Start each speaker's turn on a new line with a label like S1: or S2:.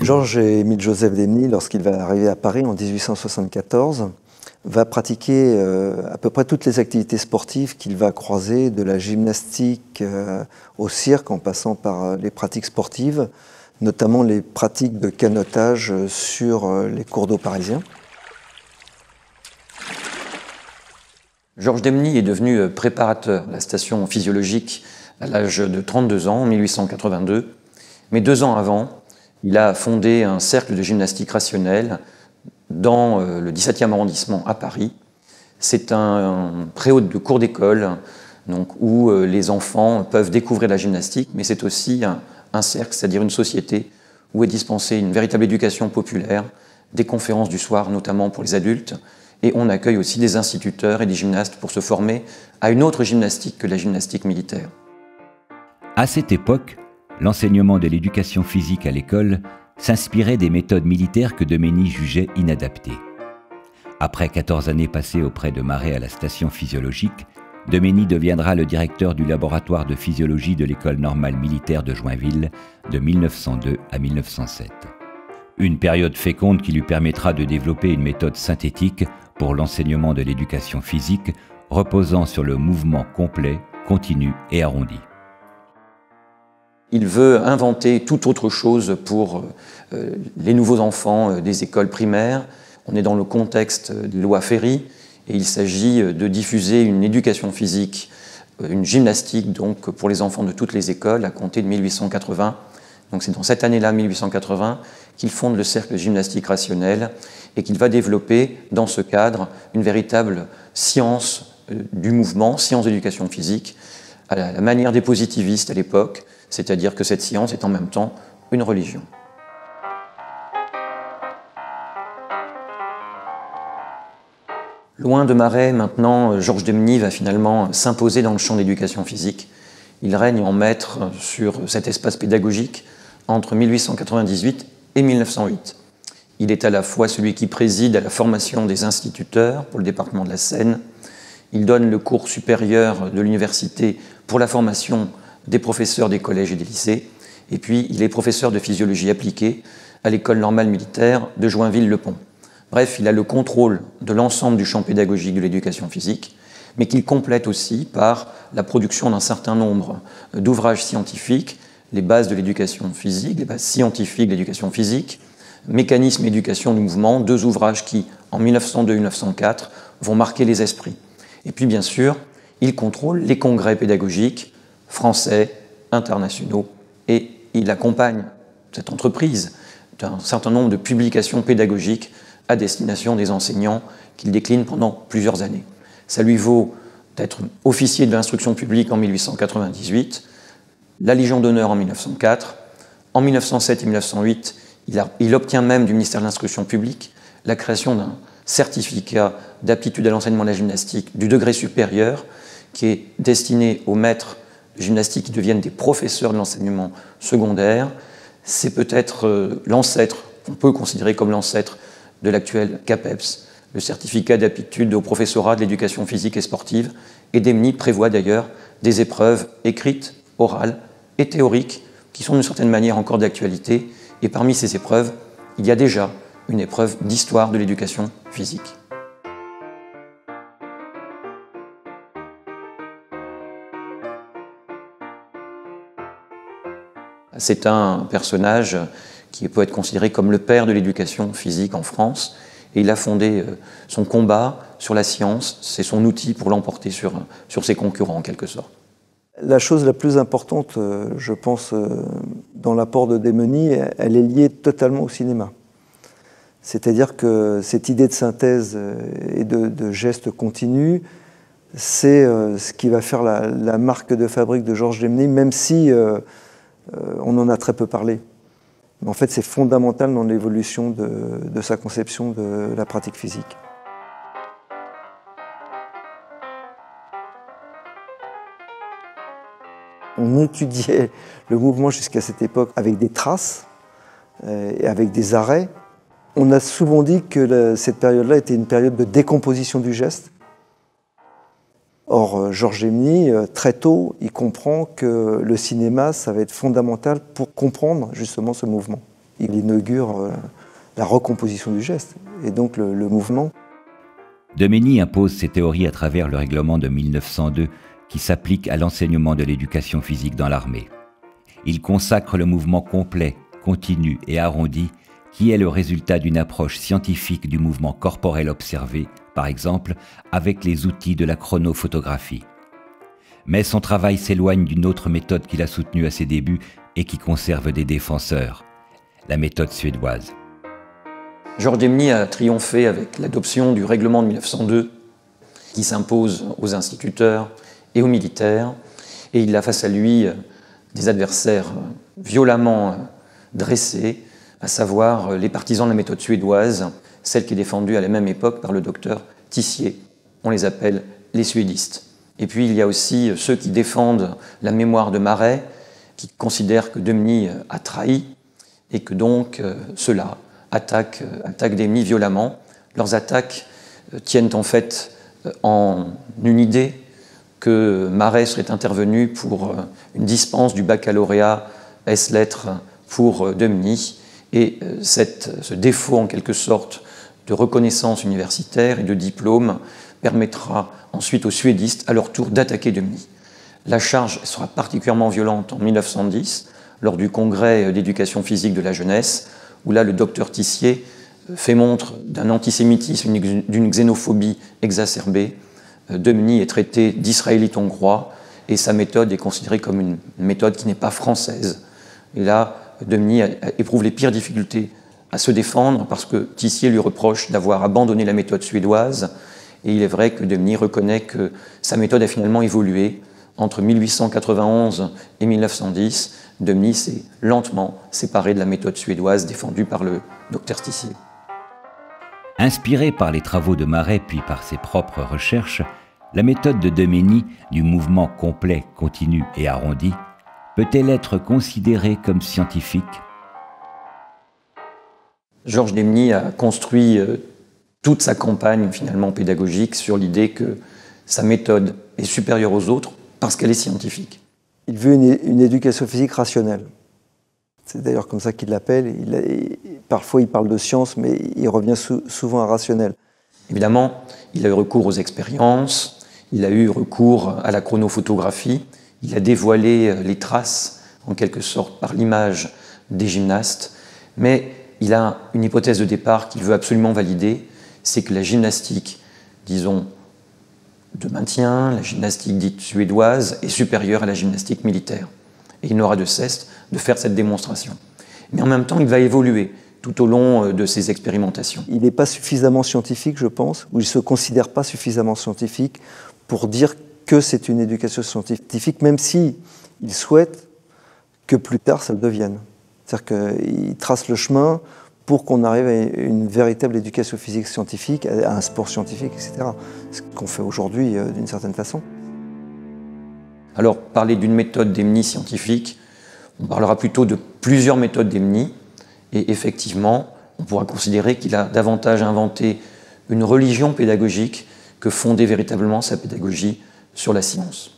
S1: Georges-Émile Joseph Demny, lorsqu'il va arriver à Paris en 1874, va pratiquer à peu près toutes les activités sportives qu'il va croiser, de la gymnastique au cirque, en passant par les pratiques sportives, notamment les pratiques de canotage sur les cours d'eau parisiens.
S2: Georges Demny est devenu préparateur de la station physiologique à l'âge de 32 ans, en 1882. Mais 2 ans avant, il a fondé un cercle de gymnastique rationnelle dans le 17e arrondissement à Paris. C'est un préau de cours d'école où les enfants peuvent découvrir la gymnastique, mais c'est aussi un cercle, c'est-à-dire une société où est dispensée une véritable éducation populaire, des conférences du soir, notamment pour les adultes, et on accueille aussi des instituteurs et des gymnastes pour se former à une autre gymnastique que la gymnastique militaire.
S3: À cette époque, l'enseignement de l'éducation physique à l'école s'inspirait des méthodes militaires que Demny jugeait inadaptées. Après 14 années passées auprès de Maret à la station physiologique, Demny deviendra le directeur du laboratoire de physiologie de l'école normale militaire de Joinville de 1902 à 1907. Une période féconde qui lui permettra de développer une méthode synthétique pour l'enseignement de l'éducation physique reposant sur le mouvement complet, continu et arrondi.
S2: Il veut inventer tout autre chose pour les nouveaux enfants des écoles primaires. On est dans le contexte de loi Ferry et il s'agit de diffuser une éducation physique, une gymnastique donc pour les enfants de toutes les écoles à compter de 1880. Donc c'est dans cette année-là, 1880, qu'il fonde le cercle de gymnastique rationnelle et qu'il va développer dans ce cadre une véritable science du mouvement, science d'éducation physique, à la manière des positivistes à l'époque, c'est-à-dire que cette science est en même temps une religion. Loin de Maret, maintenant, Georges Demny va finalement s'imposer dans le champ de l'éducation physique. Il règne en maître sur cet espace pédagogique entre 1898 et 1908. Il est à la fois celui qui préside à la formation des instituteurs pour le département de la Seine. Il donne le cours supérieur de l'université pour la formation des professeurs des collèges et des lycées, et puis il est professeur de physiologie appliquée à l'école normale militaire de Joinville-le-Pont. Bref, il a le contrôle de l'ensemble du champ pédagogique de l'éducation physique, mais qu'il complète aussi par la production d'un certain nombre d'ouvrages scientifiques, les bases de l'éducation physique, les bases scientifiques de l'éducation physique, Mécanisme et éducation du mouvement, 2 ouvrages qui, en 1902 et 1904, vont marquer les esprits. Et puis, bien sûr, il contrôle les congrès pédagogiques français, internationaux, et il accompagne cette entreprise d'un certain nombre de publications pédagogiques à destination des enseignants qu'il décline pendant plusieurs années. Ça lui vaut d'être officier de l'instruction publique en 1898, la Légion d'honneur en 1904, en 1907 et 1908, il obtient même du ministère de l'Instruction publique la création d'un certificat d'aptitude à l'enseignement de la gymnastique du degré supérieur qui est destiné aux maîtres de gymnastique qui deviennent des professeurs de l'enseignement secondaire. C'est peut-être l'ancêtre, on peut considérer comme l'ancêtre de l'actuel CAPEPS, le certificat d'aptitude au professorat de l'éducation physique et sportive. Et Demny prévoit d'ailleurs des épreuves écrites, orales et théoriques qui sont d'une certaine manière encore d'actualité. Et parmi ces épreuves, il y a déjà une épreuve d'histoire de l'éducation physique. C'est un personnage qui peut être considéré comme le père de l'éducation physique en France. Et il a fondé son combat sur la science. C'est son outil pour l'emporter sur ses concurrents, en quelque sorte.
S1: La chose la plus importante, je pense, dans l'apport de Demny, elle est liée totalement au cinéma. C'est-à-dire que cette idée de synthèse et de geste continu, c'est ce qui va faire la marque de fabrique de Georges Demny, même si on en a très peu parlé. Mais en fait, c'est fondamental dans l'évolution de sa conception de la pratique physique. On étudiait le mouvement jusqu'à cette époque avec des traces et avec des arrêts. On a souvent dit que cette période-là était une période de décomposition du geste. Or, Georges Demny, très tôt, il comprend que le cinéma, ça va être fondamental pour comprendre justement ce mouvement. Il inaugure la recomposition du geste, et donc le mouvement.
S3: Demenny impose ses théories à travers le règlement de 1902 qui s'applique à l'enseignement de l'éducation physique dans l'armée. Il consacre le mouvement complet, continu et arrondi qui est le résultat d'une approche scientifique du mouvement corporel observé, par exemple avec les outils de la chronophotographie. Mais son travail s'éloigne d'une autre méthode qu'il a soutenue à ses débuts et qui conserve des défenseurs, la méthode suédoise.
S2: Georges Demenny a triomphé avec l'adoption du règlement de 1902 qui s'impose aux instituteurs et aux militaires, et il a face à lui des adversaires violemment dressés, à savoir les partisans de la méthode suédoise, celle qui est défendue à la même époque par le docteur Tissier. On les appelle les suédistes. Et puis il y a aussi ceux qui défendent la mémoire de Marais, qui considèrent que Demenny a trahi, et que donc ceux-là attaquent Demenny violemment. Leurs attaques tiennent en fait en une idée que Marais serait intervenu pour une dispense du baccalauréat ès-lettres pour Demenny, et ce défaut en quelque sorte de reconnaissance universitaire et de diplôme permettra ensuite aux suédistes à leur tour d'attaquer Demenny. La charge sera particulièrement violente en 1910 lors du congrès d'éducation physique de la jeunesse, où là le docteur Tissier fait montre d'un antisémitisme, d'une xénophobie exacerbée. Demenny est traité d'israélite hongrois et sa méthode est considérée comme une méthode qui n'est pas française. Et là, Demenny éprouve les pires difficultés à se défendre parce que Tissier lui reproche d'avoir abandonné la méthode suédoise, et il est vrai que Demenny reconnaît que sa méthode a finalement évolué. Entre 1891 et 1910, Demenny s'est lentement séparé de la méthode suédoise défendue par le docteur Tissier.
S3: Inspiré par les travaux de Marais puis par ses propres recherches, la méthode de Demenny, du mouvement complet, continu et arrondi, peut-elle être considérée comme scientifique?
S2: Georges Demenny a construit toute sa campagne finalement pédagogique sur l'idée que sa méthode est supérieure aux autres parce qu'elle est scientifique.
S1: Il veut une éducation physique rationnelle. C'est d'ailleurs comme ça qu'il l'appelle. Parfois il parle de science, mais il revient souvent à rationnel.
S2: Évidemment, il a eu recours aux expériences, il a eu recours à la chronophotographie, il a dévoilé les traces, en quelque sorte, par l'image des gymnastes, mais il a une hypothèse de départ qu'il veut absolument valider, c'est que la gymnastique, disons, de maintien, la gymnastique dite suédoise, est supérieure à la gymnastique militaire. Et il n'aura de cesse de faire cette démonstration. Mais en même temps, il va évoluer tout au long de ses expérimentations.
S1: Il n'est pas suffisamment scientifique, je pense, ou il ne se considère pas suffisamment scientifique pour dire que c'est une éducation scientifique, même si il souhaite que plus tard ça le devienne. C'est-à-dire qu'il trace le chemin pour qu'on arrive à une véritable éducation physique scientifique, à un sport scientifique, etc. Ce qu'on fait aujourd'hui d'une certaine façon.
S2: Alors, parler d'une méthode Demenny scientifique, on parlera plutôt de plusieurs méthodes Demenny, et effectivement, on pourra considérer qu'il a davantage inventé une religion pédagogique que fonder véritablement sa pédagogie sur la science.